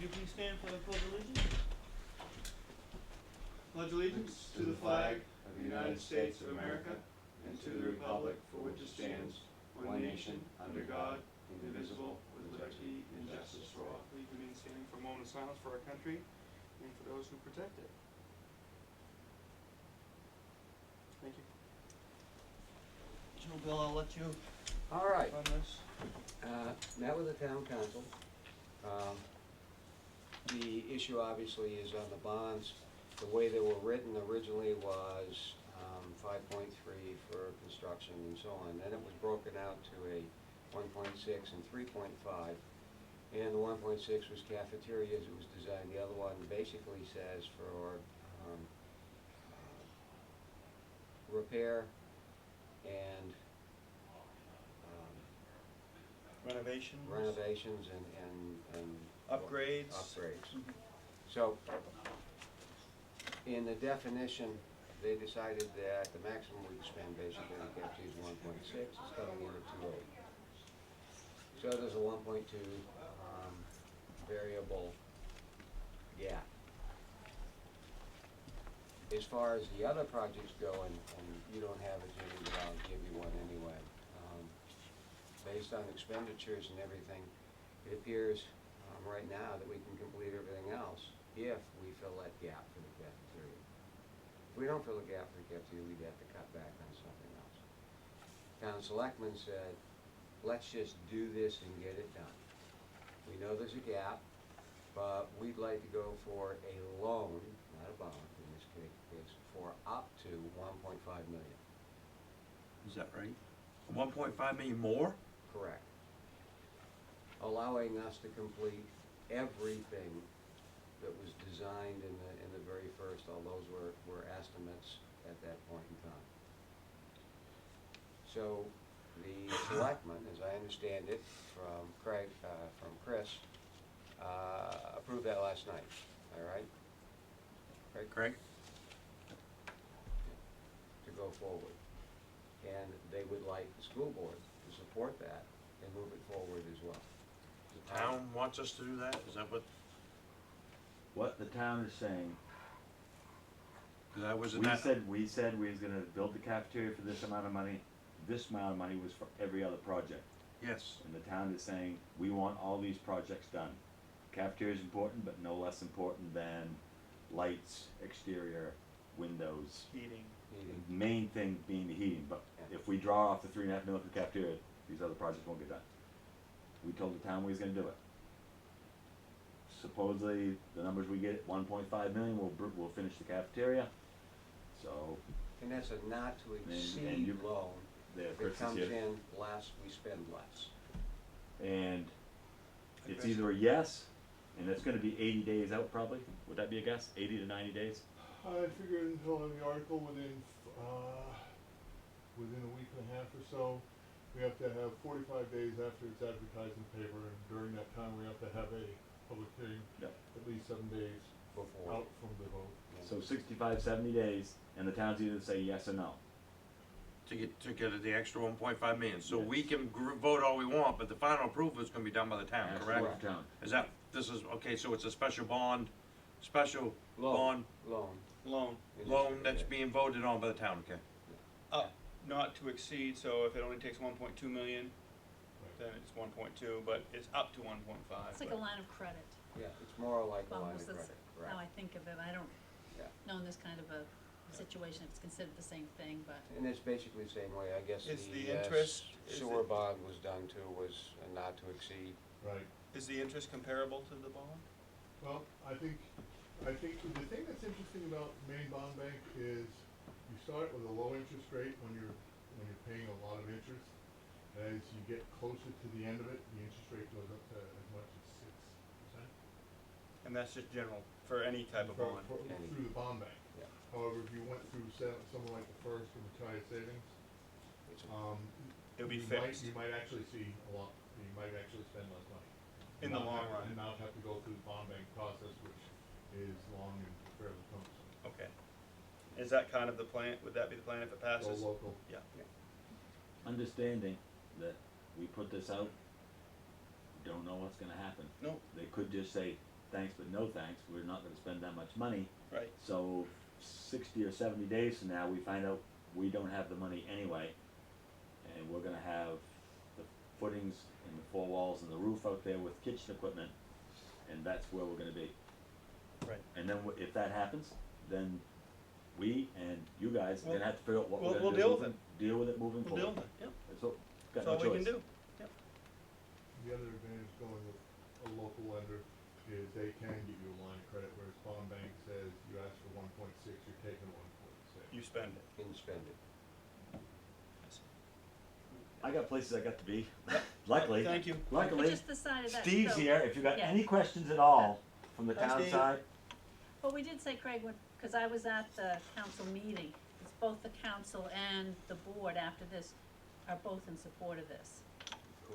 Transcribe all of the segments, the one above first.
you please stand for the Pledge of Allegiance? Pledge allegiance to the flag of the United States of America and to the republic for which it stands, one nation, under God, indivisible, with liberty and justice for all. Please remain standing for a moment of silence for our country and for those who protect it. Thank you. Joe, Bill, I'll let you All right, on this. met with the town council. The issue obviously is on the bonds. The way they were written originally was 5.3 for construction and so on. Then it was broken out to a 1.6 and 3.5. And the 1.6 was cafeteria as it was designed. The other one basically says for repair and Renovations. and Upgrades. Upgrades. So, in the definition, they decided that the maximum we could spend basically in cafeteria is 1.6, it's coming in at 2.8. So there's a 1.2 variable gap. As far as the other projects go, and you don't have it, Jimmy, but I'll give you one anyway. Based on expenditures and everything, it appears right now that we can complete everything else if we fill that gap for the cafeteria. If we don't fill the gap for the cafeteria, we'd have to cut back on something else. Town selectmen said, let's just do this and get it done. We know there's a gap, but we'd like to go for a loan, not a bond in this case, for up to 1.5 million. Is that right? 1.5 million more? Correct. Allowing us to complete everything that was designed in the very first, all those were estimates at that point in time. So the selectmen, as I understand it, from Chris, approved that last night, all right? Craig? To go forward. And they would like the school board to support that and move it forward as well. The town wants us to do that? Is that what? What the town is saying, Cause I was in we that. said we was gonna build the cafeteria for this amount of money. This amount of money was for every other project. Yes. And the town is saying, we want all these projects done. Cafeteria is important, but no less important than lights, exterior, windows. Heating. The main thing being the heating, but if we draw off the 3.5 million for cafeteria, these other projects won't get done. We told the town we was gonna do it. Supposedly, the numbers we get, 1.5 million, we'll finish the cafeteria. So, And that's a not to and exceed you- loan. the If Chris it is comes here. in less, we spend less. And it's Okay. either a yes, and it's gonna be 80 days out probably. Would that be a guess? 80 to 90 days? I figured until the article within a week and a half or so, we have to have 45 days after it's advertised in the paper, and during that time, we have to have a public hearing, Yep. at least 7 days Before. out from the vote. So 65, 70 days, and the town's either say yes or no. To get the extra 1.5 million. So Yes. we can vote all we want, but the final approval is gonna be done by the town, That's correct? what the town. Is that, this is, okay, so it's a special bond, special Loan. bond, Loan. loan that's being voted on by the town, okay? Not to exceed, so if it only takes 1.2 million, then it's 1.2, but it's up to 1.5. It's like a line of credit, Yeah, it's more like a line almost, of that's credit, how I right? think of it, I don't Yeah. know in this kind of a situation if it's considered the same thing, but And it's basically the same way, I guess Is the the interest- is sewer it- bond was done too, was not to exceed. Right. Is the interest comparable to the bond? Well, I think the thing that's interesting about Maine Bond Bank is you start with a low interest rate when you're paying a lot of interest. As you get closer to the end of it, the interest rate goes up to as much as 6%. And that's just general, for any type of bond? Any. Through the bond bank. Yeah. However, if you went through someone like the First or Retired Savings, It's It'll be you fixed. might actually see a lot, you might actually spend less money. In the long run. And not have to go through the bond bank process, which is long and fairly cumbersome. Okay. Is that kind of the plan, would that be the plan if it Go passes? local. Yeah. Understanding that we put this out, don't know what's gonna happen. No. They could just say, thanks but no thanks, we're not gonna spend that much money. Right. So 60 or 70 days from now, we find out we don't have the money anyway, and we're gonna have the footings and the four walls and the roof out there with kitchen equipment, and that's where we're gonna be. Right. And then if that happens, then we and you guys are gonna have to figure out what we're We'll gonna deal do. with it. Deal with it moving We'll forward. deal with it, yep. That's what, got That's no all we choice. can do. Yep. The other advantage going with a local lender is they can give you a line of credit, whereas bond bank says you ask for 1.6, you're taking 1.6. You spend it. Can spend it. I got places I got to be, luckily. Thank you. But Luckily, just the side of that. Steve's so- here, if you got yeah. any questions at all from the Hi, town Steve. side. But we did say, Craig, because I was at the council meeting, it's both the council and the board after this are both in support of this.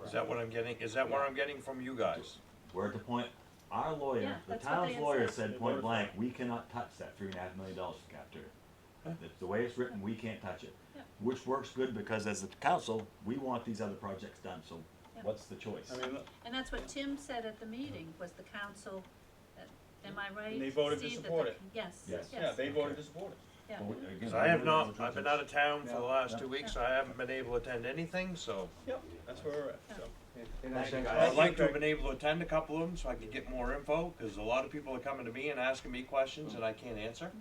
Is that what I'm getting, is that what I'm getting from you guys? We're at the point, our lawyer, Yeah, the that's what town's they had lawyer said. said They point voted blank, for we cannot touch that $3.5 million for cafeteria. Huh? It's the way it's written, we can't touch it. Yeah. Which works good because as the council, we want these other projects done, so Yeah. what's the choice? I mean, look, And that's what Tim said at the meeting, was the council, am I right? And they voted to Steve, that support the- it. Yes, Yes. yes. yeah, they voted to support it. Yeah. Well, again, Cause I have we're not, the I've been judges. out of town for the last Yeah. 2 weeks, so I haven't been able to attend anything, so. Yep, that's where we're at, so. And Thank you, I guys. I'd like to have been able to attend a couple of them so I could get more info, cause a lot of people are coming to me and asking me questions that I can't answer.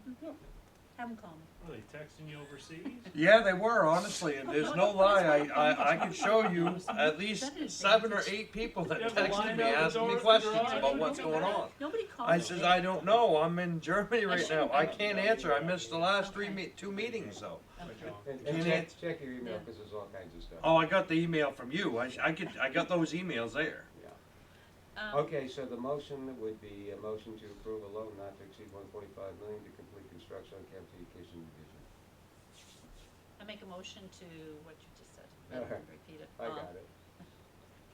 Have them call me. Are they texting you overseas? Yeah, they were, honestly, and there's no lie, I could show you at least 7 or 8 people that You have a texted line me out the asking me door, questions garage, about you what's don't going know? on. Nobody called I me. says, I don't know, I'm in Germany right now, shouldn't I have. can't answer, I missed the last Okay. 2 meetings, so. Okay. And Can't check, answer. check your email, Yeah. cause there's all kinds of stuff. Oh, I got the email from you, I got those emails there. Yeah. Um, Okay, so the motion would be a motion to approve a loan not to exceed $1.5 million to complete construction on cafeteria kitchen division. I make a motion to what you just said. Okay. Repeat it. I got it.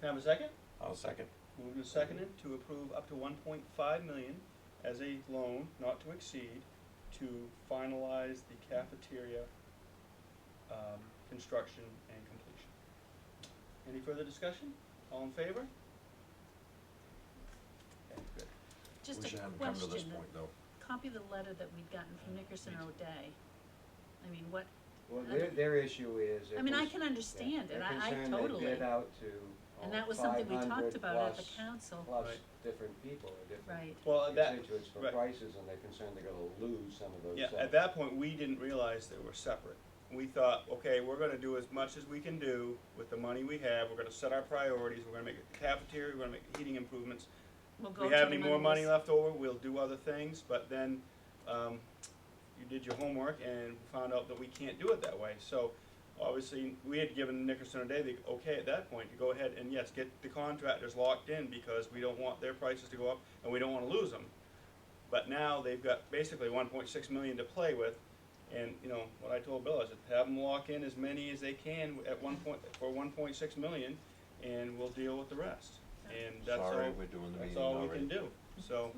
Can I have a second? I'll second. Moved and seconded to approve up to 1.5 million as a loan not to exceed to finalize the cafeteria, construction and completion. Any further discussion? All in favor? Okay, good. Just Wish a I hadn't come to this question, point though. copy of the letter that we'd gotten from Nickerson O'Day. I mean, what, Well, their issue is. I it mean, I was- can understand it, they're I concerned totally. they bid out to, And that was something we 500 talked about at the plus- council. Plus Right. different people, or different Right, Well, that, constituents for right. prices, and they're concerned they're gonna lose some of those. yeah, sales. at that point, we didn't realize they were separate. We thought, okay, we're gonna do as much as we can do with the money we have, we're gonna set our priorities, we're gonna make a cafeteria, we're gonna make heating improvements. we'll If go we to have the any more money Mondays. left over, we'll do other things, but then, you did your homework and found out that we can't do it that way, so obviously, we had given Nickerson a day, the okay at that point to go ahead and yes, get the contractors locked in because we don't want their prices to go up and we don't wanna lose them. But now they've got basically 1.6 million to play with, and you know, what I told Bill, I said, have them lock in as many as they can at for 1.6 million, and we'll deal with the rest. And that's all, Sorry, we're doing the that's meeting all we already. can do, so,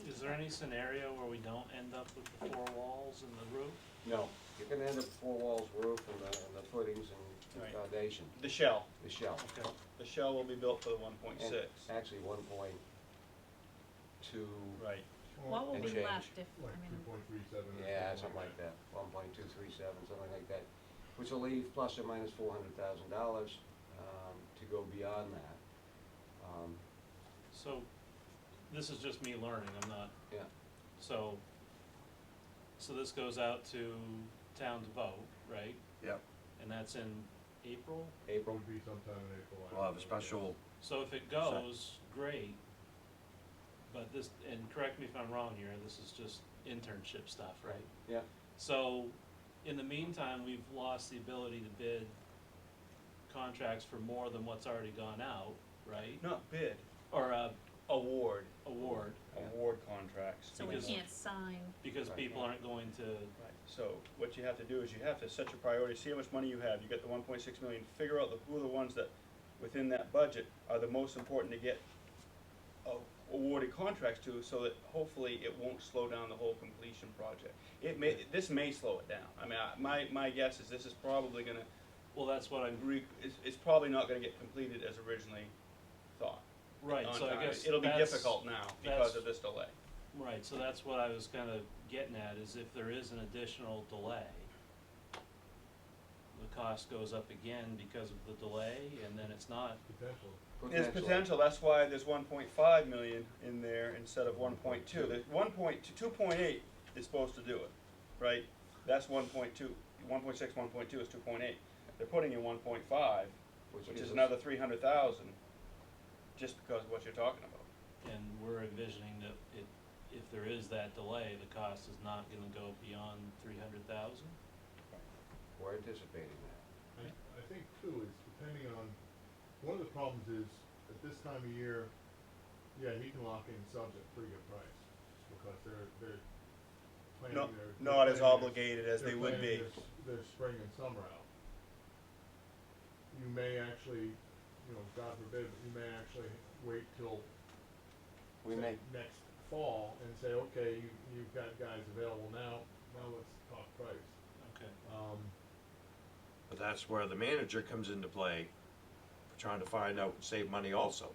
Is there any scenario where we don't end up with the 4 walls and the roof? No, you're gonna end up 4 walls, roof, and the footings and Right. foundation, the shell, the shell. Okay. the shell will be built for the 1.6, And actually 1.2, right. What will and be change. left if, Like I mean, 2.37 or yeah, something something like that, 1.237, something like that, which will leave plus or minus $400,000, to go beyond that. So, this is just me learning, I'm not. Yeah. So this goes out to town to vote, right? Yep. And that's in April? April, Would be sometime in April. I We'll have a don't know. special, So if it goes, great. But this, and correct me if I'm wrong here, this is just internship stuff, right? yeah, So, in the meantime, we've lost the ability to bid contracts for more than what's already gone out, right? Not bid, Or, award, award, award contracts. so we because- can't sign, because Right. people aren't going to, Right, so what you have to do is you have to set your priorities, see how much money you have, you got the 1.6 million, figure out who are the ones that, within that budget, are the most important to get awarded contracts to, so that hopefully it won't slow down the whole completion project. This may slow it down, I mean, my guess is this is probably gonna, well, that's what I'm, it's probably not gonna get completed as originally thought. Right, on so I time. guess It'll be that's- difficult now because of this delay. Right, so that's what I was kinda getting at, is if there is an additional delay, the cost goes up again because of the delay, and then it's not, Potential. There's potential, that's why there's 1.5 million in there instead of 1.2. The 2.8 is supposed to do it, right? That's 1.2, 1.6, 1.2 is 2.8. They're putting in 1.5, which gives is us- another 300,000, just because of what you're talking about. and we're envisioning that if there is that delay, the cost is not gonna go beyond 300,000? We're anticipating that. I think too, is depending on, one of the problems is, at this time of year, yeah, he can lock in subs at a pretty good price, because they're planning their. Not as they're planning their- obligated as they they're would be. planning their spring and summer out. You may actually, God forbid, but you may actually wait till, We say, may, next fall and say, okay, you've got guys available now let's talk price. Okay. But that's where the manager comes into play, trying to find out and save money also,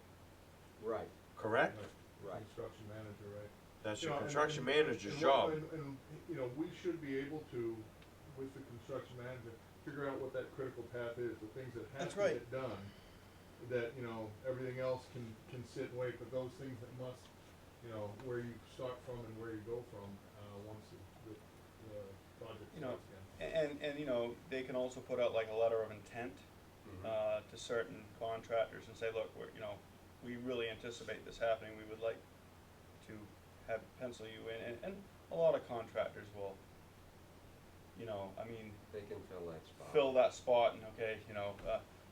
right, correct? right. Construction manager, right? That's You your know, construction and- manager's and job. we should be able to, with the construction manager, figure out what that critical path is, the things that have That's to right. get done. That, everything else can sit and wait, but those things that must, where you start from and where you go from, once the project You know, starts again. And they can also put out like a letter of intent Mhm. to certain contractors and say, look, we really anticipate this happening, we would like to have pencil you in, and a lot of contractors will, They can fill that spot. fill that spot, and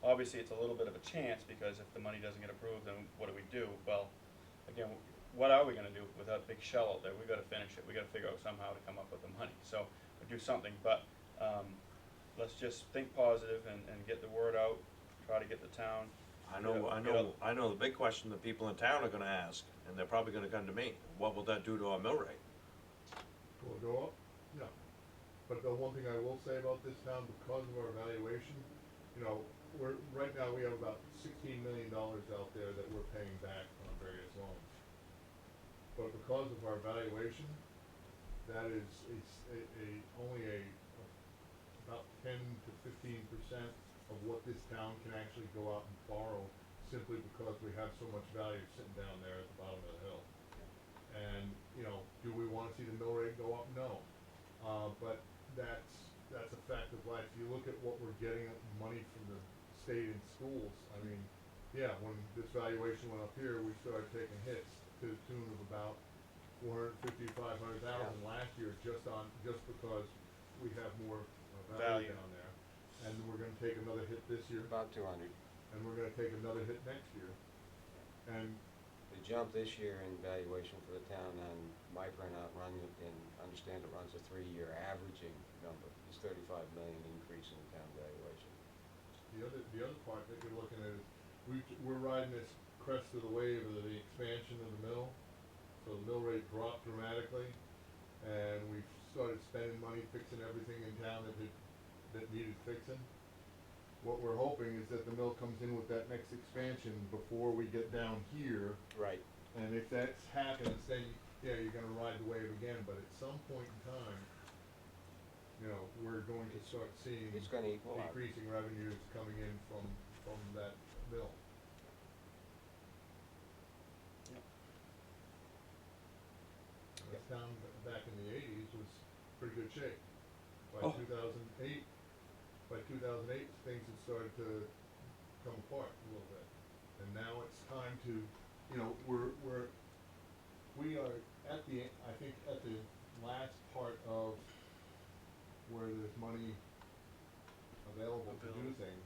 obviously it's a little bit of a chance, because if the money doesn't get approved, then what do we do? Well, again, what are we gonna do with that big shell out there? We gotta finish it, we gotta figure out somehow to come up with the money, so, or do something, but, let's just think positive and get the word out, try to get the town. I know the big question that people in town are gonna ask, and they're probably gonna come to me, what will that do to our mill rate? Will it go up? No. But the one thing I will say about this town, because of our valuation, right now we have about $16 million out there that we're paying back on various loans. But because of our valuation, that is only about 10 to 15% of what this town can actually go out and borrow, simply because we have so much value sitting down there at the bottom of the hill. And, do we wanna see the mill rate go up? No. But that's a fact of life. You look at what we're getting money from the state and schools, yeah, when this valuation went up here, we started taking hits to the tune of about 450, 500,000 last year, just because we have more value Value. down there. And we're gonna take another hit this year, About 200. and we're gonna take another hit next year. And The jump this year in valuation for the town on my printout understand it runs a 3-year averaging number, is 35 million increase in the town valuation. the other part that you're looking at is, we're riding this crest of the wave of the expansion of the mill. So the mill rate dropped dramatically, and we started spending money fixing everything in town that needed fixing. What we're hoping is that the mill comes in with that next expansion before we get down here. Right. And if that happens, then, yeah, you're gonna ride the wave again, but at some point in time, we're going to start seeing It's gonna equal out. decreasing revenues coming in from that mill. This town back in the '80s was pretty good shape. By Oh. 2008, things had started to come apart a little bit. And now it's time to, we are at I think at the last part of where there's money available to do things,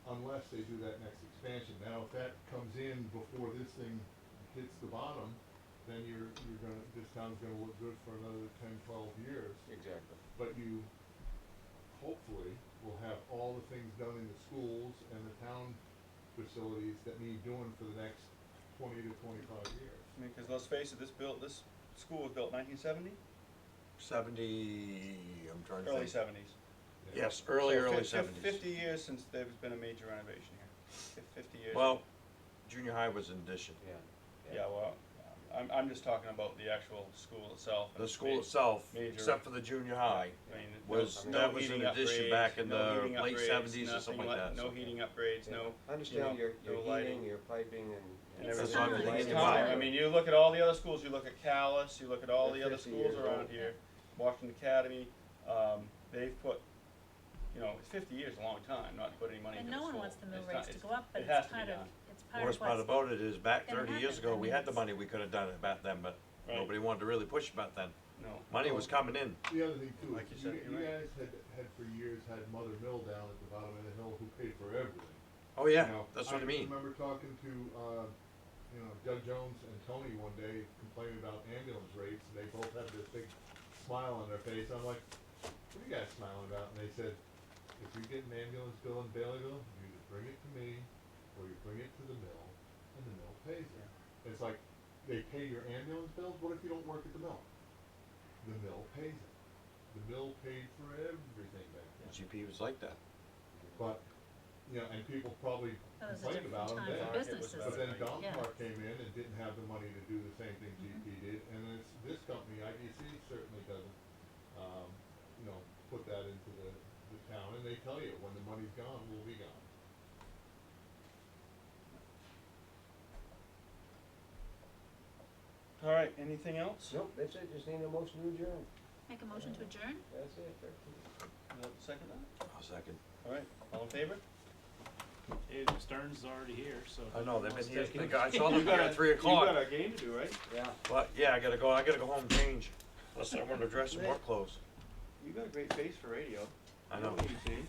unless they do that next expansion. Now, if that comes in before this thing hits the bottom, then this town's gonna look good for another 10, 12 years. Exactly. But you hopefully will have all the things done in the schools and the town facilities that need doing for the next 20 to 25 years. Because let's face it, this school was built 1970, 70, I'm trying to early think. 70s. Yes, early So 70s. 50 years since there's been a major renovation here. 50 years. Well, junior high was an addition. Yeah. Yeah, well, I'm just talking about the actual school itself. The school itself, major- except for the junior high, I mean, was, no that was an heating addition upgrades, back in no the heating late upgrades, 70s or nothing something like that, No so. heating upgrades, Yeah. no, I understand you know, your no lighting. heating, your piping and. and It's everything. time. It's It's time. time. I mean, you look at all the other schools, you look at Callis, you look at all They're the other 50 schools years around old. here, Washington Academy, they've put, 50 years is a long time not to put any money And into the no school. one wants the mill It's rates not- to go up, but it has it's to be part of, done. it's part of Worst part what's, about it is, back gonna 30 years happen. ago, I we mean, had the it's- money, we could have done it back then, but Right. nobody wanted to really push it back then. No. Money was coming in. The other thing too, Like is you said, you you're right. guys had for years had Mother Mill down at the bottom of the hill who paid for everything. Oh, yeah, You know, that's what I mean. remember talking to, Doug Jones and Tony one day complaining about ambulance rates, and they both had this big smile on their face. I'm like, what are you guys smiling about? And they said, if you get an ambulance bill in Baileyville, you either bring it to me, or you bring it to the mill, and the mill pays it. It's like, they pay your ambulance bills, what if you don't work at the mill? The mill pays it. The mill paid for everything back then. GP was like that. But, and people probably that was a complained different about them time then. for Market was businesses. better. But then Yeah. Domtar came in and didn't have the money to do the same thing Mhm. GP did, and this company, IDC, certainly doesn't, put that into the town, and they tell you, when the money's gone, we'll be gone. All right, anything else? Nope, that's it, just need a motion to adjourn. Make a motion to adjourn? That's it. Second that? A second. All right, all in favor? Hey, Stearns is already here, so. I know, they've been here, Taking- I saw them here at 3 You got o'clock. our game to do, right? Yeah. But, yeah, I gotta go home and change. Unless I wanna dress in work clothes. You got a great face for radio. I know. You change.